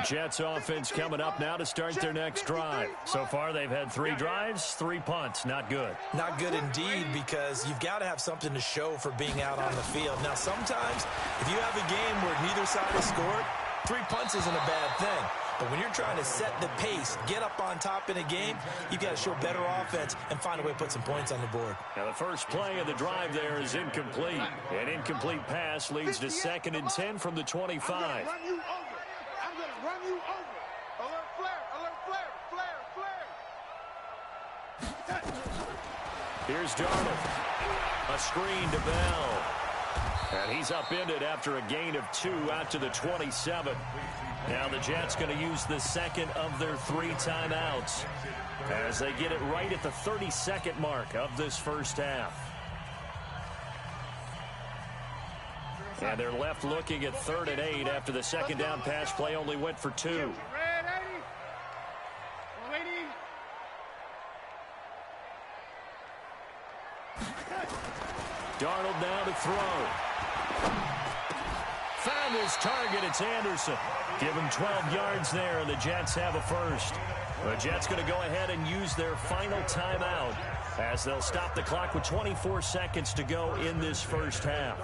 Jets offense coming up now to start their next drive. So far, they've had 3 drives, 3 punts. Not good. Not good indeed, because you've got to have something to show for being out on the field. Now, sometimes, if you have a game where neither side has scored, 3 punts isn't a bad thing. But when you're trying to set the pace, get up on top in a game, you've got to show better offense and find a way to put some points on the board. Now, the first play of the drive there is incomplete. An incomplete pass leads to 2nd and 10 from the 25. Run you over. Alert flare, flare. Here's Darnold. A screen to Bell. And he's upended after a gain of 2 out to the 27. Now the Jets going to use the second of their 3 timeouts as they get it right at the 30-second mark of this first half. And they're left looking at 3rd and 8 after the second down pass play only went for 2. Darnold now to throw. Found his target. It's Anderson. Give him 12 yards there, and the Jets have a first. The Jets going to go ahead and use their final timeout as they'll stop the clock with 24 seconds to go in this first half.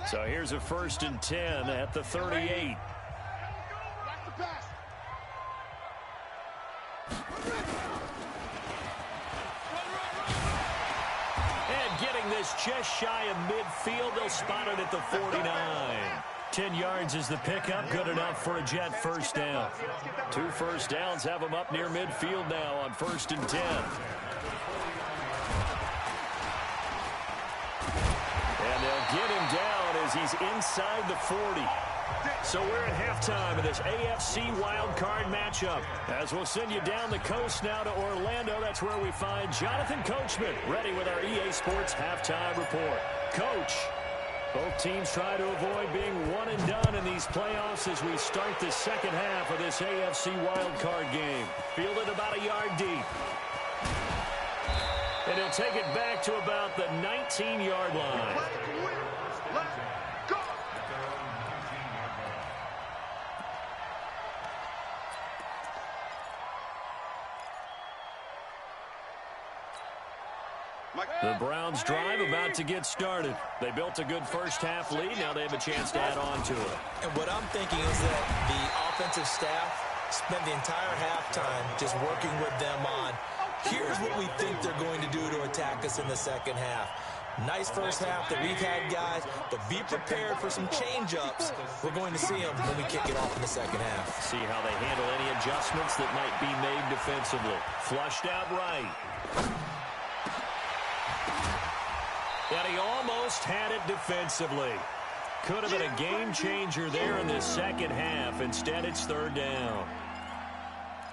So here's a 1st and 10 at the 38. And getting this just shy of midfield, they'll spot it at the 49. 10 yards is the pickup, good enough for a Jet first down. 2 first downs have them up near midfield now on 1st and 10. And they'll get him down as he's inside the 40. So we're at halftime of this AFC wildcard matchup. As we'll send you down the coast now to Orlando, that's where we find Jonathan Coachman ready with our EA Sports halftime report. Coach, both teams try to avoid being one and done in these playoffs as we start the second half of this AFC wildcard game. Fielded about a yard deep. And he'll take it back to about the 19-yard line. The Browns drive about to get started. They built a good first half lead. Now they have a chance to add on to it. And what I'm thinking is that the offensive staff spent the entire halftime just working with them on, here's what we think they're going to do to attack us in the second half. Nice first half that we've had, guys, but be prepared for some change-ups. We're going to see them when we kick it off in the second half. See how they handle any adjustments that might be made defensively. Flushed out right. And he almost had it defensively. Could have been a game changer there in the second half. Instead, it's 3rd down.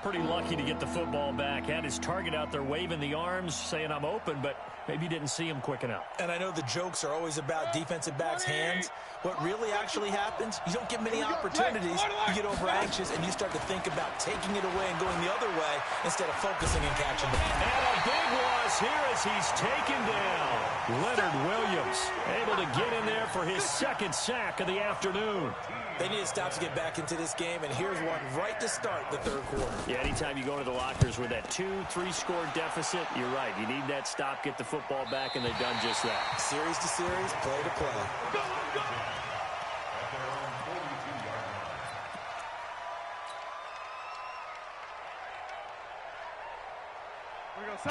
Pretty lucky to get the football back. Had his target out there waving the arms, saying I'm open, but maybe didn't see him quick enough. And I know the jokes are always about defensive backs' hands. What really actually happens, you don't get many opportunities. You get over anxious, and you start to think about taking it away and going the other way instead of focusing and catching it. And a big loss here as he's taken down. Leonard Williams able to get in there for his 2nd sack of the afternoon. They need to stop to get back into this game, and here's one right to start the 3rd quarter. Yeah, anytime you go into the lockers with that 2-3 score deficit, you're right. You need that stop, get the football back, and they've done just that. Series to series, play to play.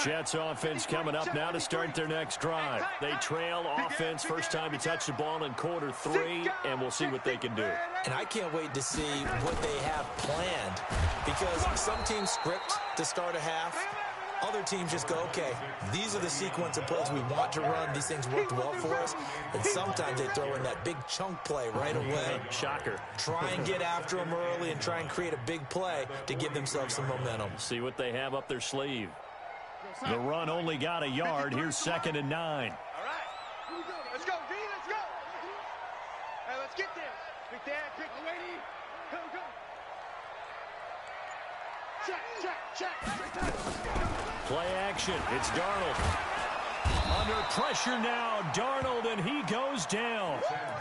Jets offense coming up now to start their next drive. They trail offense first time to touch the ball in quarter 3, and we'll see what they can do. And I can't wait to see what they have planned, because some teams script to start a half. Other teams just go, okay, these are the sequence of plays we want to run. These things worked well for us. And sometimes they throw in that big chunk play right away. Shocker. Try and get after them early and try and create a big play to give themselves some momentum. See what they have up their sleeve. The run only got a yard. Here's 2nd and 9. All right. Here we go. Let's go, D. Let's go. Hey, let's get there. Big Dad, quick, lady. Go, go. Check. Play action. It's Darnold. Under pressure now, Darnold, and he goes down.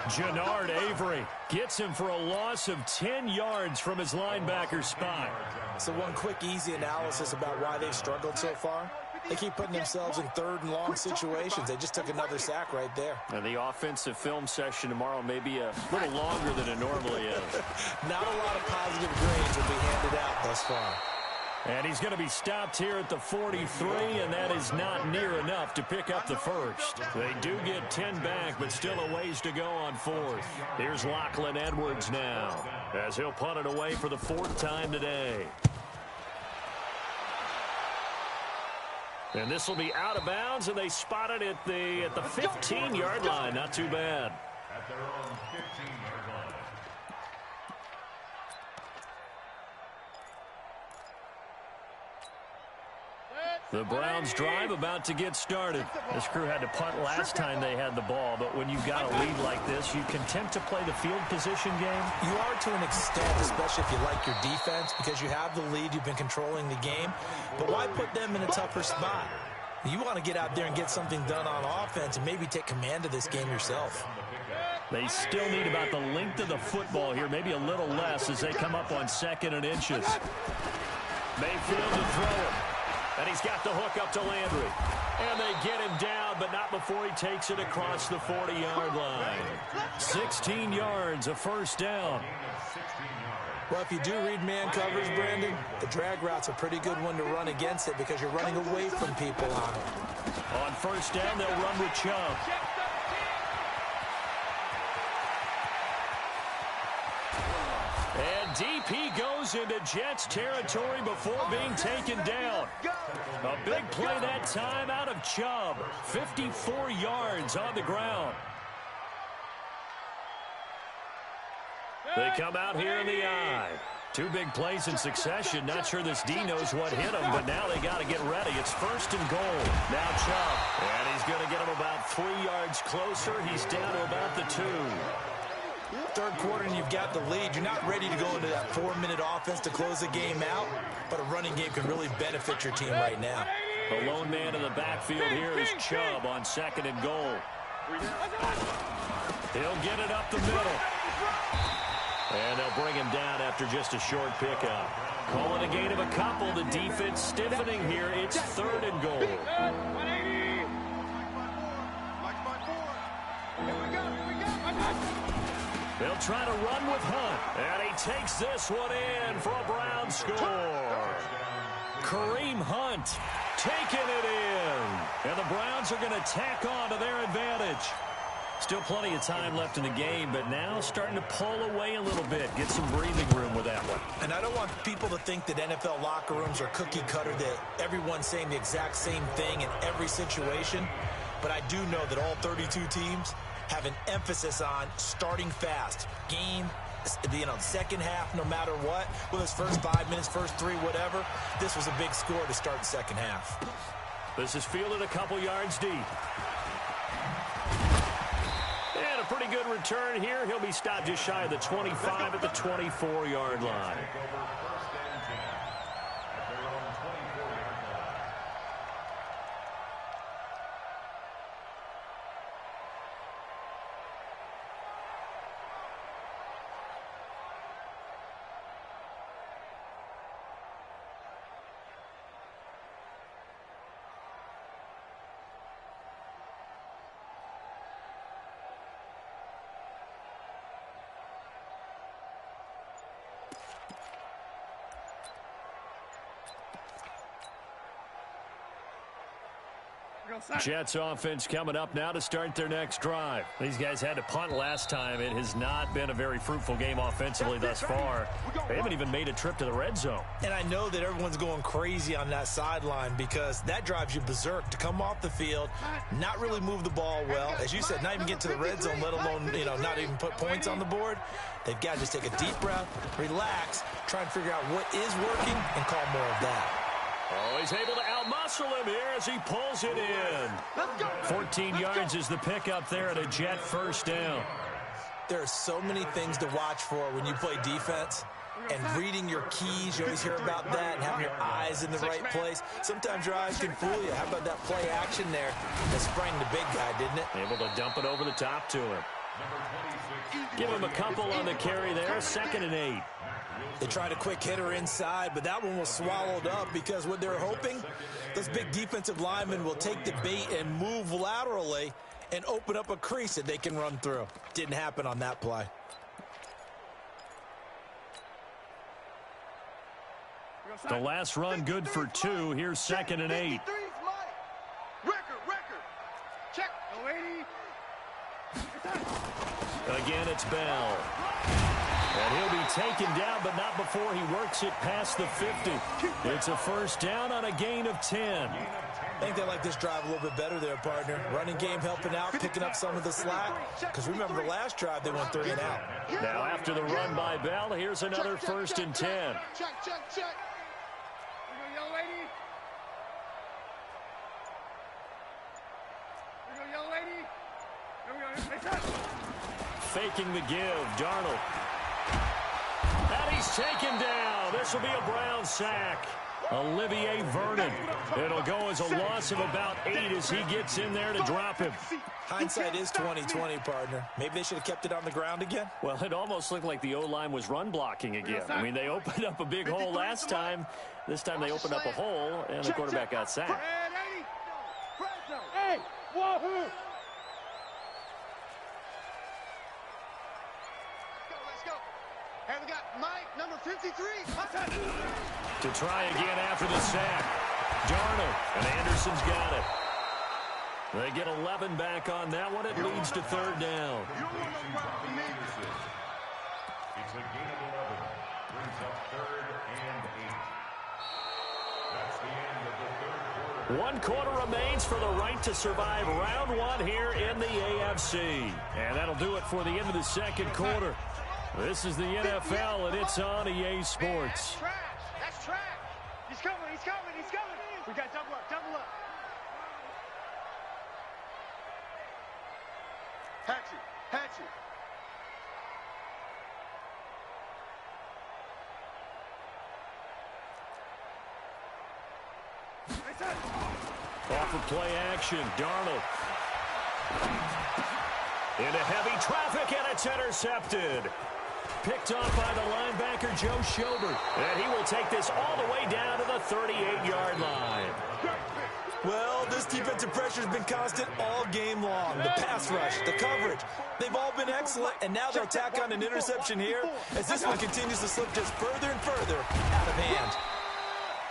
Jannard Avery gets him for a loss of 10 yards from his linebacker spot. So one quick, easy analysis about why they've struggled so far. They keep putting themselves in third and long situations. They just took another sack right there. And the offensive film session tomorrow may be a little longer than it normally is. Not a lot of positive grades will be handed out thus far. And he's going to be stopped here at the 43, and that is not near enough to pick up the first. They do get 10 back, but still a ways to go on fourth. Here's Lachlan Edwards now, as he'll punt it away for the fourth time today. And this will be out of bounds, and they spot it at the 15-yard line. Not too bad. At their own 15-yard line. The Browns drive about to get started. This crew had to punt last time they had the ball, but when you've got a lead like this, you can tend to play the field position game. You are to an extent, especially if you like your defense, because you have the lead, you've been controlling the game. But why put them in a tougher spot? You want to get out there and get something done on offense and maybe take command of this game yourself. They still need about the length of the football here, maybe a little less as they come up on 2nd and inches. Mayfield to throw it. And he's got the hook up to Landry. And they get him down, but not before he takes it across the 40-yard line. 16 yards, a first down. Well, if you do read man covers, Brandon, the drag route's a pretty good one to run against it because you're running away from people on it. On first down, they'll run with Chubb. And DP goes into Jets territory before being taken down. A big play that time out of Chubb. 54 yards on the ground. They come out here in the eye. 2 big plays in succession. Not sure this D knows what hit him, but now they got to get ready. It's 1st and goal. Now Chubb. And he's going to get him about 3 yards closer. He's down to about the 2. Third quarter and you've got the lead. You're not ready to go into that 4-minute offense to close the game out, but a running game can really benefit your team right now. The lone man in the backfield here is Chubb on 2nd and goal. He'll get it up the middle. And they'll bring him down after just a short pickup. Calling a gain of a couple. The defense stiffening here. It's 3rd and goal. They'll try to run with Hunt. And he takes this one in for a Browns score. Kareem Hunt taking it in. And the Browns are going to tack on to their advantage. Still plenty of time left in the game, but now starting to pull away a little bit. Get some breathing room with that one. And I don't want people to think that NFL locker rooms are cookie cutter, that everyone's saying the exact same thing in every situation. But I do know that all 32 teams have an emphasis on starting fast. Game, second half, no matter what. Whether it's first 5 minutes, first 3, whatever. This was a big score to start the second half. This is fielded a couple yards deep. And a pretty good return here. He'll be stopped just shy of the 25 at the 24-yard line. Jets offense coming up now to start their next drive. These guys had to punt last time. It has not been a very fruitful game offensively thus far. They haven't even made a trip to the red zone. And I know that everyone's going crazy on that sideline because that drives you berserk to come off the field, not really move the ball well. As you said, not even get to the red zone, let alone, not even put points on the board. They've got to just take a deep breath, relax, try and figure out what is working, and call more of that. Oh, he's able to outmuscle him here as he pulls it in. 14 yards is the pickup there at a Jet first down. There are so many things to watch for when you play defense. and reading your keys. You always hear about that, and having your eyes in the right place. Sometimes your eyes can fool you. How about that play action there that sprang the big guy, didn't it? Able to dump it over the top to him. Give him a couple on the carry there, 2nd and 8. They tried a quick hitter inside, but that one was swallowed up because what they're hoping, those big defensive linemen will take the bait and move laterally and open up a crease that they can run through. Didn't happen on that play. The last run good for 2. Here's 2nd and 8. Check. Again, it's Bell. And he'll be taken down, but not before he works it past the 50. It's a first down on a gain of 10. I think they like this drive a little bit better there, partner. Running game helping out, picking up some of the slack. Because remember the last drive, they went 3 and out. Now after the run by Bell, here's another 1st and 10. Check. Here we go, young lady. Here we go, young lady. Here we go. Faking the give, Darnold. And he's taken down. This will be a Brown sack. Olivier Vernon. It'll go as a loss of about 8 as he gets in there to drop him. Hindsight is 20/20, partner. Maybe they should have kept it on the ground again. Well, it almost looked like the O-line was run blocking again. I mean, they opened up a big hole last time. This time they opened up a hole, and the quarterback got sacked. Hey, wahoo! Let's go. And we got Mike, number 53. To try again after the sack. Darnold, and Anderson's got it. They get 11 back on that one. It leads to 3rd down. It's a gain of 11. Brings up 3rd and 8. That's the end of the 3rd quarter. 1 quarter remains for the right to survive round 1 here in the AFC. And that'll do it for the end of the 2nd quarter. This is the NFL, and it's on EA Sports. That's trash. He's coming. We got double up. Hatchet. Off of play action, Darnold. Into heavy traffic, and it's intercepted. Picked off by the linebacker, Joe Schobert. And he will take this all the way down to the 38-yard line. Well, this defensive pressure has been constant all game long. The pass rush, the coverage, they've all been excellent, and now they'll tack on an interception here as this one continues to slip just further and further out of hand.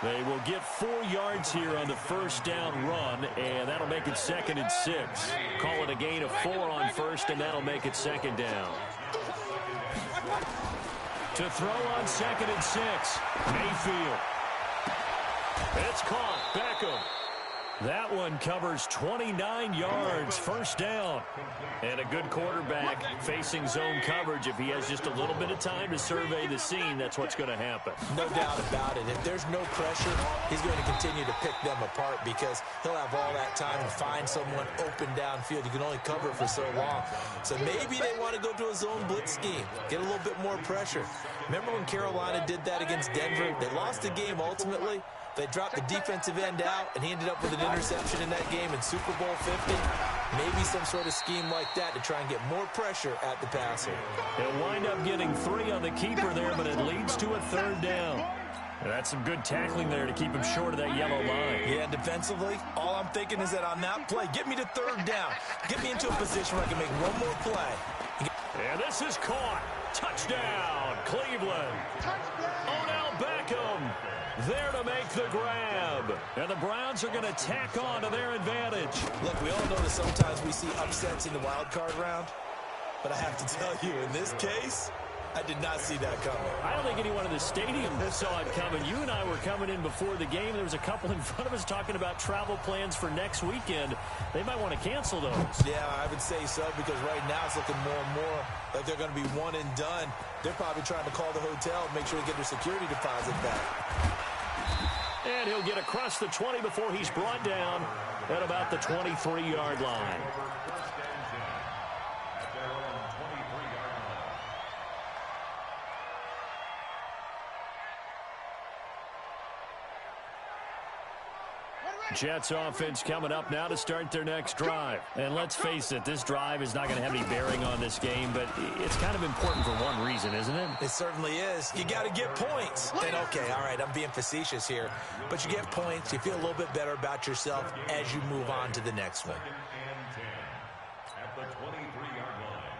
They will get 4 yards here on the first down run, and that'll make it 2nd and 6. Call it a gain of 4 on first, and that'll make it 2nd down. To throw on 2nd and 6, Mayfield. It's caught. Beckham. That one covers 29 yards, first down. And a good quarterback facing zone coverage. If he has just a little bit of time to survey the scene, that's what's going to happen. No doubt about it. If there's no pressure, he's going to continue to pick them apart because he'll have all that time to find someone open downfield. You can only cover it for so long. So maybe they want to go to a zone blitz scheme, get a little bit more pressure. Remember when Carolina did that against Denver? They lost the game ultimately. They dropped the defensive end out, and he ended up with an interception in that game in Super Bowl 50. Maybe some sort of scheme like that to try and get more pressure at the passer. They'll wind up getting 3 on the keeper there, but it leads to a 3rd down. And that's some good tackling there to keep him short of that yellow line. Yeah, defensively, all I'm thinking is that on that play, get me to 3rd down. Get me into a position where I can make one more play. And this is caught. Touchdown, Cleveland. Odell Beckham there to make the grab. And the Browns are going to tack on to their advantage. Look, we all know that sometimes we see upsets in the wild card round. But I have to tell you, in this case, I did not see that coming. I don't think anyone in the stadium saw it coming. You and I were coming in before the game. There was a couple in front of us talking about travel plans for next weekend. They might want to cancel those. Yeah, I would say so, because right now it's looking more and more like they're going to be one and done. They're probably trying to call the hotel and make sure they get their security deposit back. And he'll get across the 20 before he's brought down at about the 23-yard line. Jets offense coming up now to start their next drive. And let's face it, this drive is not going to have any bearing on this game, but it's kind of important for one reason, isn't it? It certainly is. You got to get points. And okay, all right, I'm being facetious here, but you get points. You feel a little bit better about yourself as you move on to the next one. At the 23-yard line.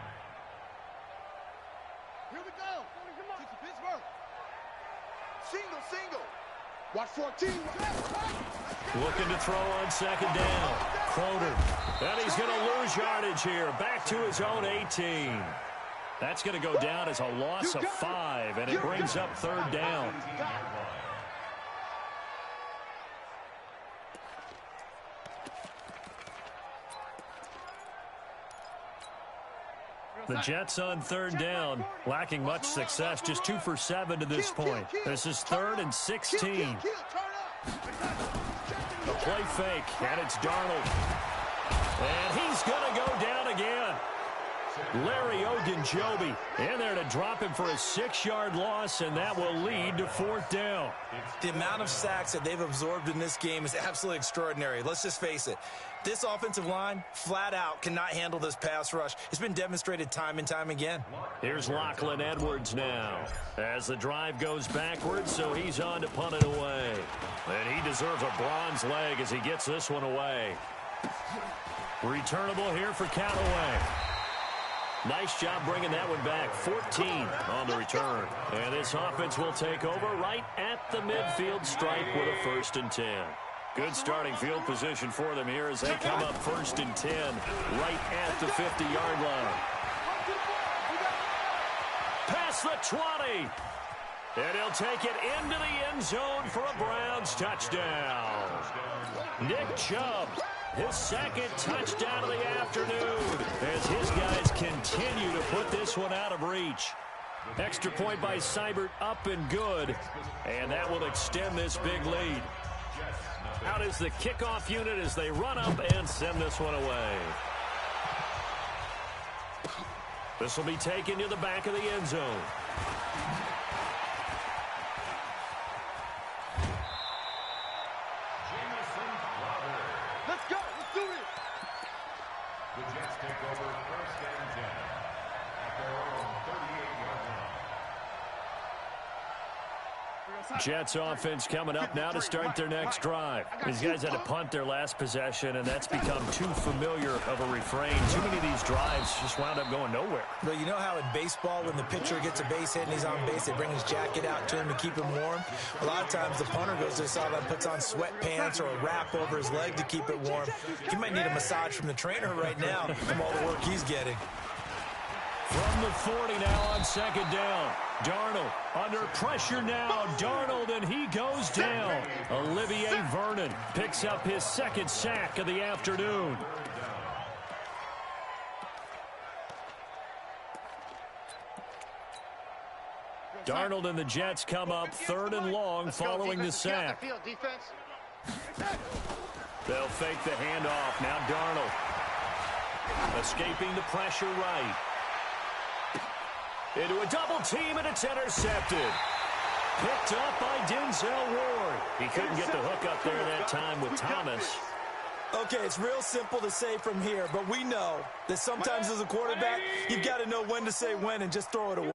Here we go. Get to Pittsburgh. Single. Watch 14. Looking to throw on second down. Croner. And he's going to lose yardage here. Back to his own 18. That's going to go down as a loss of 5, and it brings up third down. The Jets on third down, lacking much success, just 2 for 7 to this point. This is 3rd and 16. The play fake, and it's Darnold. And he's going to go down again. Larry Ogunjobi in there to drop him for a 6-yard loss, and that will lead to 4th down. The amount of sacks that they've absorbed in this game is absolutely extraordinary. Let's just face it. This offensive line, flat out, cannot handle this pass rush. It's been demonstrated time and time again. Here's Lachlan Edwards now as the drive goes backwards, so he's on to punt it away. And he deserves a bronze leg as he gets this one away. Returnable here for Callaway. Nice job bringing that one back. 14 on the return. And this offense will take over right at the midfield stripe with a 1st and 10. Good starting field position for them here as they come up 1st and 10 right at the 50-yard line. Past the 20. And he'll take it into the end zone for a Browns touchdown. Nick Chubb, his 2nd touchdown of the afternoon as his guys continue to put this one out of reach. Extra point by Seibert, up and good, and that will extend this big lead. Out is the kickoff unit as they run up and send this one away. This will be taken to the back of the end zone. Let's go. Let's do this. The Jets take over 1st and 10 at their own 38-yard line. Jets offense coming up now to start their next drive. These guys had to punt their last possession, and that's become too familiar of a refrain. Too many of these drives just wound up going nowhere. But you know how in baseball, when the pitcher gets a base hit and he's on base, they bring his jacket out to him to keep him warm? A lot of times the punter goes to the sideline, puts on sweatpants or a wrap over his leg to keep it warm. He might need a massage from the trainer right now from all the work he's getting. From the 40 now on second down. Darnold under pressure now. Darnold, and he goes down. Olivier Vernon picks up his 2nd sack of the afternoon. Darnold and the Jets come up 3rd and long following the sack. They'll fake the handoff. Now Darnold escaping the pressure right. Into a double team, and it's intercepted. Picked up by Denzel Ward. He couldn't get the hook up there that time with Thomas. Okay, it's real simple to say from here, but we know that sometimes as a quarterback, you've got to know when to say when and just throw it away.